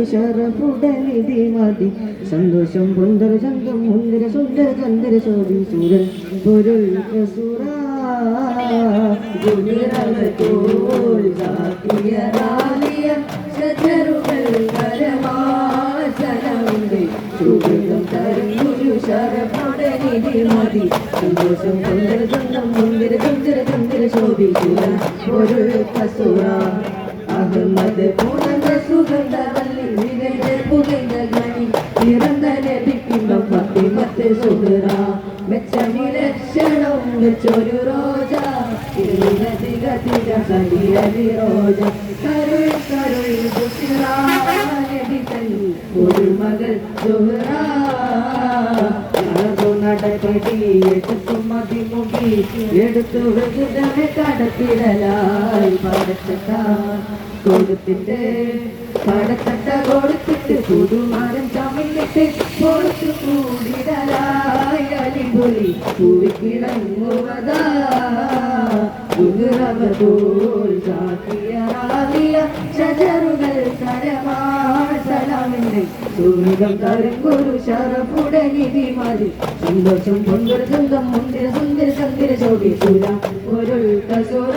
ശരഫുടനിധി മതി സന്തോഷം പൊന്തര ചന്തം മുന്തിര സുന്ദര ചന്ദ്ര ശോഭി സൂരൻ പൊരുൾ കസുറ ഗുരുരവതോൾ ജാതിയറാലിയ ശതരുകൾ കരമാസനമുണ്ട് സുഗന്ധം തരും ഗുരു ശരഫുടനിധി മതി സന്തോഷം പൊന്തര ചന്തം മുന്തിര സുന്ദര ചന്ദ്ര ശോഭി സൂരൻ പൊരുൾ കസുറ അഹമ്മദ് പൂർണ്ണ സുഗന്ധവല്ലി വിരന്റെ പുകൈന്ത ഗണി നിറந்த ലഭിക്കുമ്പം ഫത്തിമത്ത് സുഹറ മെച്ചമിലക്ഷണം വെച്ചൊരു റോജ തിക തിക ഹരിയരി റോജ കരുൾ കരുൾ ബുഷിറാനബിതൻ ഒരു മകൾ സുഹറ നടപടി എടുത്തു മതിമുടി എടുത്തു വെറുതെ കടത്തിടലായി പടച്ചട്ട കൊടുത്തിട്ട് പടച്ചട്ട കൊടുത്തിട്ട് പുതുമാരൻ ചമിന്നിട്ട് കൊടുത്തു കൂടിടലായി അലിപൊലി പൂവിക്കിടങ്ങുവതാ ഗുരുരവതോൾ ജാതിയറാലിയ ശജറുകൾ സരമാസലമിന്റെ സുഗന്ധം തരും ഗുരു ശരഫുടനിധി മതി സന്തോഷം പൊന്തര ചന്തം മുന്തിര സുന്ദര ചന്ദ്ര ശോഭി സുര പൊരുൾ കസുര